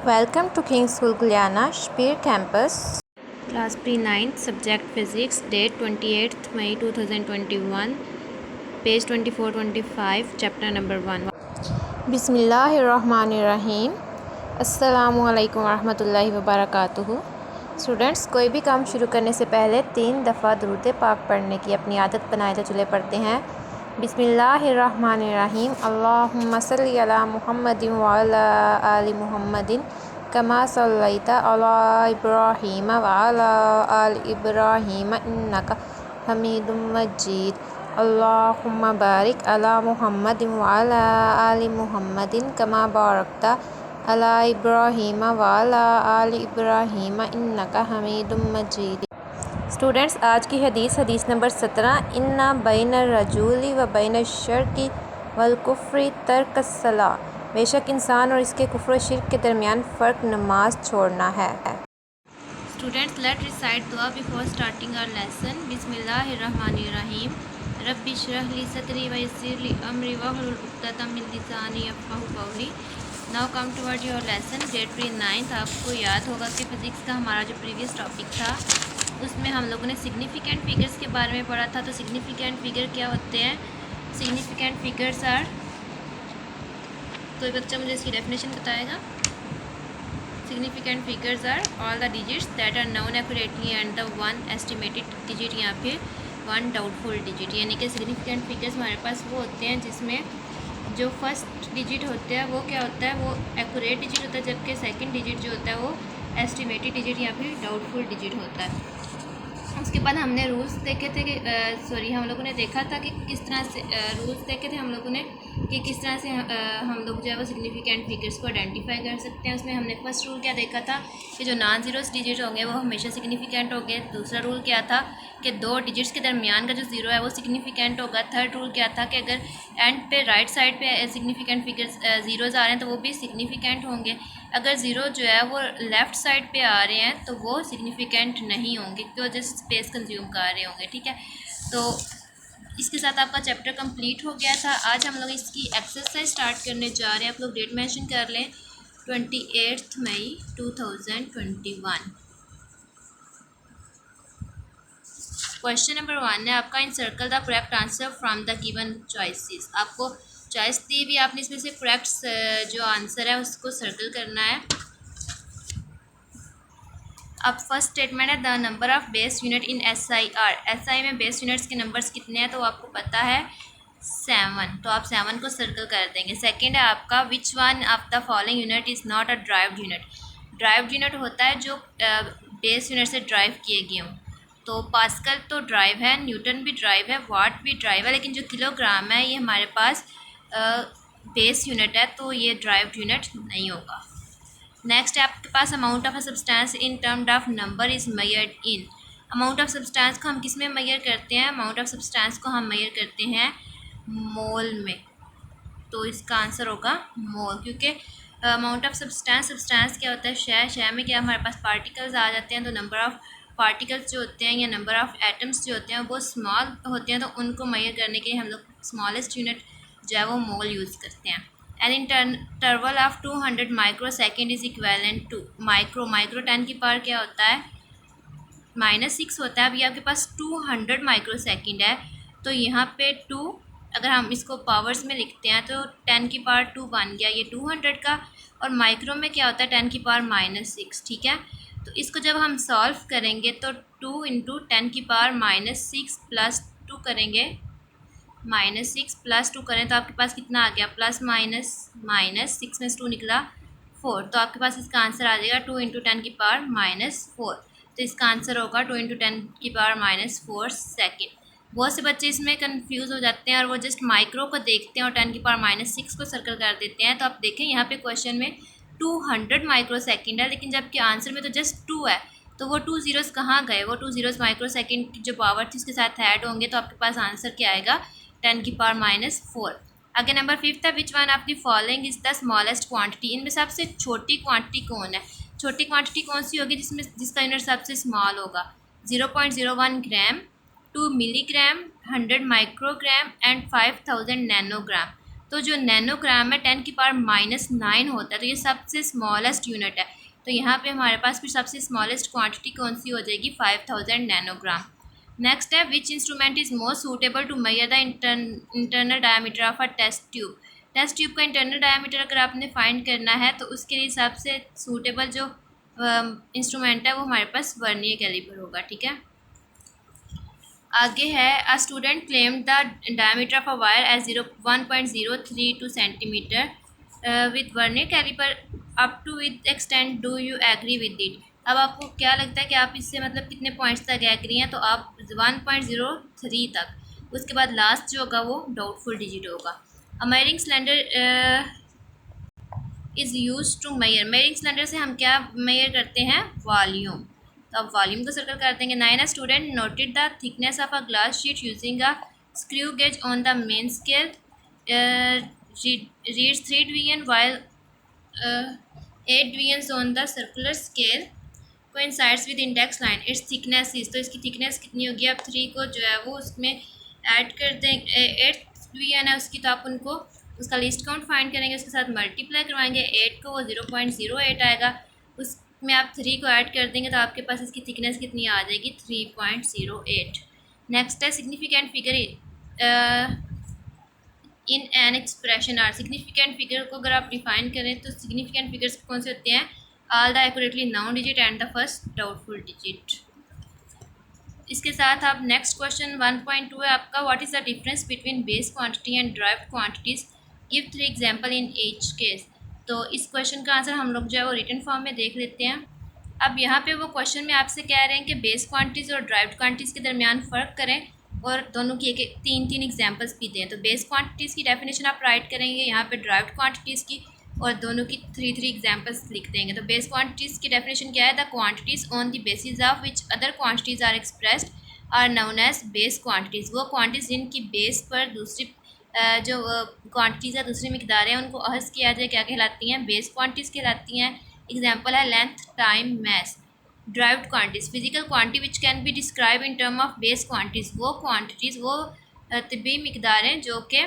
Welcome to King's School Guliana, Spear Campus. Class Pre-9, Subject Physics, date 28th May 2021, page 24-25, chapter number 1. बिस्मिल्लाहिर्रहमानिर्रहीम। अस्सलामुअलैकुम वरहमतुल्लाहि वबरकातुहू। Students, कोई भी काम शुरू करने से पहले 3 दफ़ा दुरूद पाक पढ़ने की अपनी आदत बनाए तो चले पढ़ते हैं। बिस्मिल्लाहिर्रहमानिर्रहीम। अल्लाहुम्मा सल्ली अला मुहम्मदिन व अला आलि मुहम्मदिन कमा सल्लैता अला इब्राहीम व अला आलि इब्राहीम इन्नका हमीदुम मजीद। अल्लाहुम्मा बारिक अला मुहम्मदिन व अला आलि मुहम्मदिन कमा बारकता अला इब्राहीम व अला आलि इब्राहीम इन्नका हमीदुम मजीद। स्टूडेंट्स, आज की हदीस नंबर 17। इन्ना बैनर रजूली व बैनर शर्की वल कुफ्री तर्कस्सला। बेशक इंसान और इसके कुफ्र शिर्क के दरमियान फ़र्क नमाज छोड़ना है। स्टूडेंट्स, लेट रिसाइट दुआ बिफोर स्टार्टिंग आवर लेसन। बिस्मिल्लाहिर्रहमानिर्रहीम। रब्बि इश्रह ली सदरी व यस्सिर ली अमरी वहलुल उक़दतम मिन लिसानी यफ़क़हू क़ौली। Now come toward your lesson, grade pre 9। आपको याद होगा कि फ़िज़िक्स का हमारा जो प्रीवियस टॉपिक था उसमें हम लोगों ने सिग्निफिकेंट फिगर्स के बारे में पढ़ा था। तो सिग्निफिकेंट फिगर क्या होते हैं? सिग्निफिकेंट फिगर्स आर, कोई बच्चा मुझे इसकी डेफिनेशन बताएगा? Significant figures are all the digits that are known accurately and the one estimated digit या फिर वन डाउटफुल डिजिट। यानी कि सिग्निफिकेंट फिगर्स हमारे पास वो होते हैं जिसमें जो फर्स्ट डिजिट होता है वो क्या होता है, वो एक्यूरेट डिजिट होता है, जबकि सेकंड डिजिट जो होता है वो एस्टिमेटेड डिजिट या फिर डाउटफुल डिजिट होता है। उसके बाद हमने रूल्स देखे थे कि हम लोगों ने देखा था कि किस तरह से रूल्स देखे थे हम लोगों ने कि किस तरह से हम लोग जो है वो सिग्निफिकेंट फिगर्स को आइडेंटिफाई कर सकते हैं। उसमें हमने फर्स्ट रूल क्या देखा था कि जो नॉन ज़ीरोस डिजिट होंगे वो हमेशा सिग्निफिकेंट होंगे। दूसरा रूल क्या था कि 2 डिजिट्स के दरमियान का जो ज़ीरो है वो सिग्निफिकेंट होगा। थर्ड रूल क्या था कि अगर एंड पे राइट साइड पे सिग्निफिकेंट फिगर्स ज़ीरोज़ आ रहे हैं तो वो भी सिग्निफिकेंट होंगे। अगर ज़ीरो जो है वो लेफ़्ट साइड पे आ रहे हैं तो वो सिग्निफिकेंट नहीं होंगे क्योंकि वो जस्ट स्पेस कंज्यूम कर रहे होंगे। ठीक है, तो इसके साथ आपका चैप्टर कंप्लीट हो गया था। आज हम लोग इसकी एक्सरसाइज स्टार्ट करने जा रहे हैं। आप लोग डेट मेंशन कर लें, 28 मई 2021। क्वेश्चन नंबर 1 है आपका, encircle the correct answer from the given choices. आपको चॉइस दी भी, आपने इसमें से करेक्ट जो आंसर है उसको सर्कल करना है। अब फर्स्ट स्टेटमेंट है the number of base unit in SI में बेस यूनिट्स के नंबर्स कितने हैं, तो आपको पता है 7, तो आप 7 को सर्कल कर देंगे। सेकंड है आपका, which one of the following unit is not a derived unit. Derived unit होता है जो बेस यूनिट से ड्राइव किए गए हों। तो पास्कल तो ड्राइव है, न्यूटन भी ड्राइव है, वाट भी ड्राइव है, लेकिन जो किलोग्राम है ये हमारे पास बेस यूनिट है, तो ये ड्राइव्ड यूनिट नहीं होगा। नेक्स्ट है आपके पास, amount of a substance in term of number is measured in. Amount of substance को हम किस में मेजर करते हैं? अमाउंट ऑफ सब्सटेंस को हम मेजर करते हैं मोल में। तो इसका आंसर होगा मोल, क्योंकि अमाउंट ऑफ सब्सटेंस क्या होता है? शय में क्या हमारे पास पार्टिकल्स आ जाते हैं, तो नंबर ऑफ पार्टिकल्स जो होते हैं या नंबर ऑफ एटम्स जो होते हैं वो स्मॉल होते हैं, तो उनको मेजर करने के लिए हम लोग स्मॉलेस्ट यूनिट जो है वो मोल यूज़ करते हैं। An interval of 200 micro second is equivalent to micro 10 की पावर क्या होता है? -6 होता है। अभी आपके पास 200 माइक्रो सेकेंड है, तो यहाँ पे 2 अगर हम इसको पावर्स में लिखते हैं तो 10 की पावर 2 बन गया ये 200 का, और माइक्रो में क्या होता है? 10 की पावर -6। ठीक है, तो इसको जब हम सॉल्व करेंगे तो 2 इंटू 10 की पावर -6 प्लस 2 करेंगे, -6 प्लस 2 करें तो आपके पास कितना आ गया? प्लस माइनस 6 में से 2 निकला 4, तो आपके पास इसका आंसर आ जाएगा 2 इंटू 10 की पावर -4। तो इसका आंसर होगा 2 इंटू 10 की पावर -4 सेकेंड। बहुत से बच्चे इसमें कंफ्यूज हो जाते हैं और वो जस्ट माइक्रो को देखते हैं और 10 की पावर -6 को सर्कल कर देते हैं। तो आप देखें यहाँ पे क्वेश्चन में 200 माइक्रो सेकेंड है, लेकिन जबकि आंसर में तो जस्ट 2 है, तो वो 2 ज़ीरोज़ कहाँ गए? वो 2 ज़ीरोज़ माइक्रो सेकेंड की जो पावर थी उसके साथ ऐड होंगे, तो आपके पास आंसर क्या आएगा? 10 की पावर -4। आगे नंबर 5 है, which one of the following is the smallest quantity. इनमें सबसे छोटी क्वांटिटी कौन है? छोटी क्वांटिटी कौन सी होगी जिसका यूनिट सबसे स्मॉल होगा? 0.01 ग्राम, 2 मिलीग्राम, 100 माइक्रोग्राम एंड 5000 नैनोग्राम। तो जो नैनोग्राम है 10⁻⁹ होता है, तो ये सबसे स्मॉलेस्ट यूनिट है। तो यहाँ पे हमारे पास फिर सबसे स्मॉलेस्ट क्वांटिटी कौन सी हो जाएगी, 5000 नैनोग्राम। नेक्स्ट है which instrument is most suitable to measure the internal diameter of a test tube. Test tube का इंटरनल डायमीटर अगर आपने फाइंड करना है तो उसके लिए सबसे सूटेबल जो इंस्ट्रूमेंट है वो हमारे पास वर्नियर कैलिपर होगा, ठीक है। आगे है a student claimed the diameter of a wire as 1.032 centimetre with vernier caliper up to with extend, do you agree with it. अब आपको क्या लगता है कि आप इससे मतलब कितने पॉइंट्स तक एग्री हैं, तो आप 1.03 तक, उसके बाद लास्ट जो होगा वो डाउटफुल डिजिट होगा। A measuring cylinder is use to measure, measuring cylinder से हम क्या मेयर करते हैं, वॉल्यूम। तो अब वॉल्यूम को सर्कल कर देंगे। 9 student noted the thickness of a glass sheet using a screw gauge on the main scale, reads 3 division while 8 division on the circular scale coincides with index line, it's thickness is, तो इसकी thickness कितनी होगी, अब 3 को जो है वो उसमें ऐड कर देंगे, 8 डिवीजन है उसकी, तो आप उनको उसका लिस्ट काउंट फाइंड करेंगे, उसके साथ मल्टीप्लाई करवाएंगे, 8 को वो 0.08 आएगा, उसमें आप 3 को ऐड कर देंगे तो आपके पास इसकी थिकनेस कितनी आ जाएगी, 3.08। नेक्स्ट है significant figure in an expression are, significant figure को अगर आप डिफाइन करें तो सिग्निफिकेंट फिगर्स कौन से होते हैं, all the accurately noun digit and the first doubtful digit. इसके साथ आप नेक्स्ट क्वेश्चन 1.2 है आपका, what is the difference between base quantity and derived quantities, give 3 example in each case. तो इस क्वेश्चन का आंसर हम लोग जो है वो रिटन फॉर्म में देख लेते हैं। अब यहाँ पे वो क्वेश्चन में आपसे कह रहे हैं कि बेस क्वांटिटीज़ और ड्राइव्ड क्वांटिटीज़ के दरमियान फ़र्क करें और दोनों की एक तीन एग्जांपल्स भी दें। तो बेस क्वांटिटीज़ की डेफिनेशन आप राइट करेंगे, यहाँ पे ड्राइव्ड क्वांटिटीज़ की, और दोनों की 3 एग्जांपल्स लिख देंगे। तो बेस क्वांटिटीज़ की डेफिनेशन क्या है, the quantities on the basis of which other quantities are expressed are known as base quantities. वो क्वांटिटीज़ जिनकी बेस पर दूसरी जो क्वांटिटीज़ है, दूसरी मिकदारें हैं, उनको अहज़ किया जाए, क्या कहलाती हैं, बेस क्वांटिटीज़ कहलाती हैं। एग्जाम्पल है length, time, mass. Derived quantities physical quantity which can be describe in term of base quantities, वो क्वांटिटीज़ वो तिब्बी मिकदारें जो कि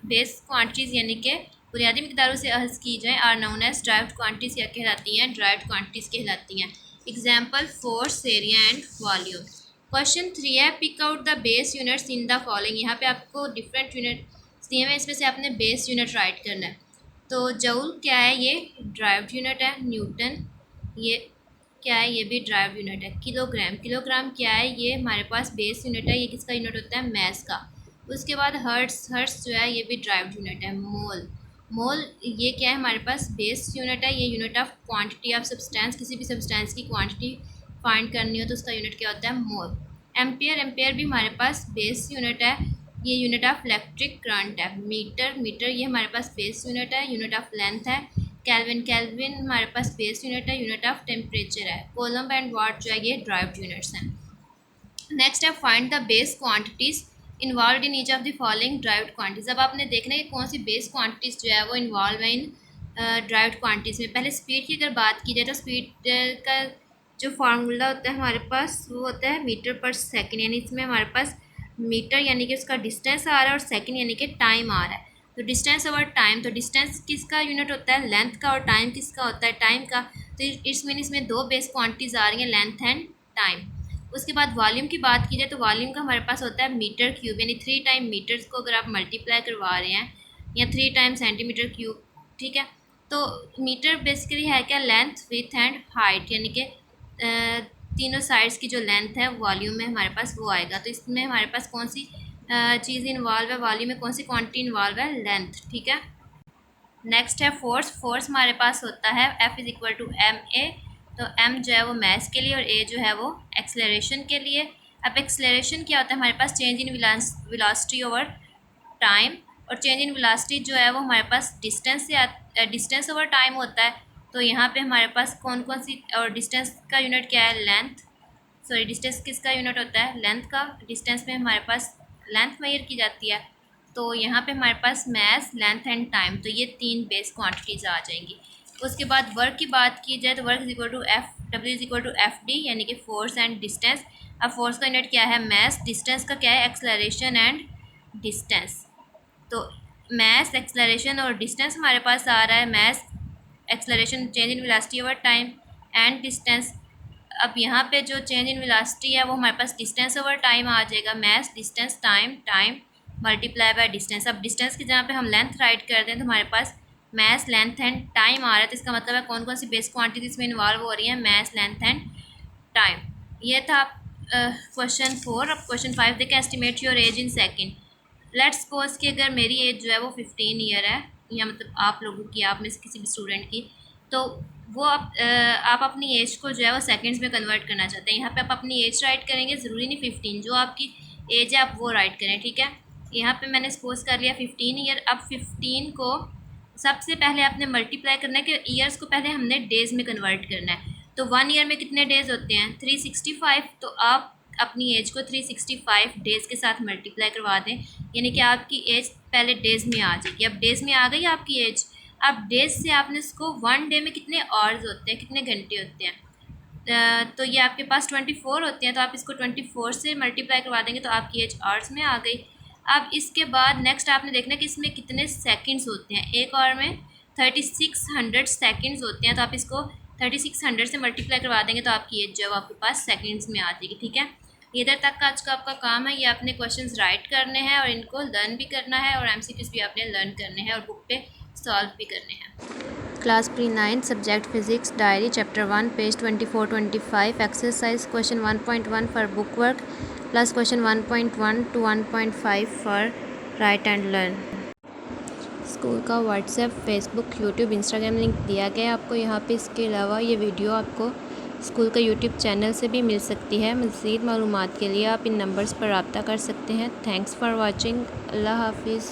बेस क्वांटिटीज़ यानी कि बुनियादी मिकदारों से अहज़ की जाएँ, are known as derived quantities क्या कहलाती हैं, ड्राइव्ड क्वांटिटीज़ कहलाती हैं। Example force, area and volume. Question 3 है pick out the base units in the following, यहाँ पे आपको डिफरेंट यूनिट दिए हुए, इसमें से आपने बेस यूनिट राइट करना है। तो जूल क्या है, ये ड्राइव्ड यूनिट है। न्यूटन ये क्या है, ये भी ड्राइव्ड यूनिट है। किलोग्राम, किलोग्राम क्या है, ये हमारे पास बेस यूनिट है, ये किसका यूनिट होता है, मैस का। उसके बाद हर्ट्स, हर्ट्स जो है ये भी ड्राइव्ड यूनिट है। मोल, मोल ये क्या है, हमारे पास बेस यूनिट है, ये unit of quantity of substance, किसी भी सब्सटेंस की क्वांटिटी फाइंड करनी हो तो उसका यूनिट क्या होता है, मोल। एम्पियर, एम्पियर भी हमारे पास बेस यूनिट है, ये यूनिट ऑफ इलेक्ट्रिक करंट है। मीटर, मीटर ये हमारे पास बेस यूनिट है, यूनिट ऑफ लेंथ है। कैल्विन, कैल्विन हमारे पास बेस यूनिट है, यूनिट ऑफ टेम्परेचर है। कोलम एंड वाट जो है ये ड्राइव्ड यूनिट्स हैं। नेक्स्ट है find the base quantities involve in each of the following derived quantities. अब आपने देखना है कि कौन सी बेस क्वांटिटीज़ जो है वो इन्वॉल्व है इन ड्राइव्ड क्वांटिटीज़ में। पहले स्पीड की अगर बात की जाए तो स्पीड का जो फार्मूला होता है हमारे पास वो होता है मीटर पर सेकेंड, यानी इसमें हमारे पास मीटर यानी कि उसका डिस्टेंस आ रहा है और सेकेंड यानी कि टाइम आ रहा है। तो डिस्टेंस ओवर टाइम, तो डिस्टेंस किसका यूनिट होता है, लेंथ का, और टाइम किसका होता है, टाइम का। तो इसमें दो बेस क्वांटिटीज़ आ रही हैं, लेंथ एंड टाइम। उसके बाद वॉल्यूम की बात की जाए तो वॉल्यूम का हमारे पास होता है मीटर क्यूब, यानी 3 टाइम मीटर्स को अगर आप मल्टीप्लाई करवा रहे हैं या 3 टाइम सेंटीमीटर क्यूब, ठीक है। तो मीटर बेसिकली है क्या, लेंथ, विथ एंड हाइट, यानी कि तीनों साइड्स की जो लेंथ है वॉल्यूम में हमारे पास वो आएगा। तो इसमें हमारे पास कौन सी चीज़ इन्वॉल्व है, वॉल्यूम में कौन सी क्वांटिटी इन्वॉल्व है, लेंथ, ठीक है। नेक्स्ट है फोर्स, फोर्स हमारे पास होता है F is equal to M A. तो m जो है वो मैस के लिए और a जो है वो एक्सेलरेशन के लिए। अब एक्सेलरेशन क्या होता है, हमारे पास change in velocity over time, और चेंज इन वेलोसिटी जो है वो हमारे पास डिस्टेंस से डिस्टेंस ओवर टाइम होता है। तो यहाँ पे हमारे पास कौन कौन सी, और डिस्टेंस का यूनिट क्या है, लेंथ, सॉरी डिस्टेंस किसका यूनिट होता है, लेंथ का। डिस्टेंस में हमारे पास लेंथ मेजर की जाती है। तो यहाँ पे हमारे पास मैस, लेंथ एंड टाइम, तो ये 3 बेस क्वांटिटीज़ आ जाएंगी। उसके बाद वर्क की बात की जाए तो work is equal to F, W is equal to F D, यानी कि फोर्स एंड डिस्टेंस। अब फोर्स का यूनिट क्या है, मैस, डिस्टेंस का क्या है, एक्सेलरेशन एंड डिस्टेंस। तो मास, एक्सेलरेशन और डिस्टेंस हमारे पास आ रहा है। Mass, acceleration, change in velocity over time and distance. अब यहाँ पे जो चेंज इन वेलोसिटी है वो हमारे पास डिस्टेंस ओवर टाइम आ जाएगा। Mass, distance, time, time multiply by distance. अब डिस्टेंस की जहाँ पे हम लेंथ राइट कर दें तो हमारे पास मास, लेंथ एंड टाइम आ रहा है। तो इसका मतलब है कौन कौन सी बेस क्वांटिटी इसमें इन्वॉल्व हो रही है, मास, लेंथ एंड टाइम। ये था क्वेश्चन 4। अब क्वेश्चन 5 देखें, estimate your age in second. Let's suppose कि अगर मेरी एज जो है वो 15 ईयर है, या मतलब आप लोगों की, आप में से किसी भी स्टूडेंट की, तो वो आप अपनी एज को जो है वो सेकंड्स में कन्वर्ट करना चाहते हैं। यहाँ पे आप अपनी एज राइट करेंगे, ज़रूरी नहीं 15, जो आपकी एज है आप वो राइट करें, ठीक है। यहाँ पे मैंने सपोज कर लिया 15 ईयर। अब 15 को सबसे पहले आपने मल्टीप्लाई करना है कि ईयर्स को पहले हमने डेज़ में कन्वर्ट करना है। तो 1 ईयर में कितने डेज़ होते हैं, 365। तो आप अपनी एज को 365 डेज़ के साथ मल्टीप्लाई करवा दें, यानी कि आपकी एज पहले डेज़ में आ जाएगी। अब डेज़ में आ गई आपकी एज। अब डेज से आपने इसको 1 डे में कितने आवर्स होते हैं, कितने घंटे होते हैं, तो ये आपके पास 24 होते हैं। तो आप इसको 24 से मल्टीप्लाई करवा देंगे तो आपकी एज आवर्स में आ गई। अब इसके बाद नेक्स्ट आपने देखना कि इसमें कितने सेकंड्स होते हैं। एक आवर में 3600 सेकंड्स होते हैं। तो आप इसको 3600 से मल्टीप्लाई करवा देंगे तो आपकी एज जो है आपके पास सेकंड्स में आ जाएगी, ठीक है। इधर तक का आज का आपका काम है। ये आपने क्वेश्चंस राइट करने हैं और इनको लर्न भी करना है, और MCQs भी आपने लर्न करने हैं और बुक पे सॉल्व भी करने हैं। क्लास प्री-9 subject physics, diary, chapter 1, page 24-25, exercise question 1.1 for book work plus question 1.1 to 1.5 for write and learn. School का WhatsApp, Facebook, YouTube, Instagram link दिया गया है आपको यहाँ पे। इसके अलावा ये वीडियो आपको स्कूल का यूट्यूब चैनल से भी मिल सकती है। मज़ीद मालूमात के लिए आप इन नंबर्स पर रब्ता कर सकते हैं। Thanks for watching. अल्लाह हाफिज़।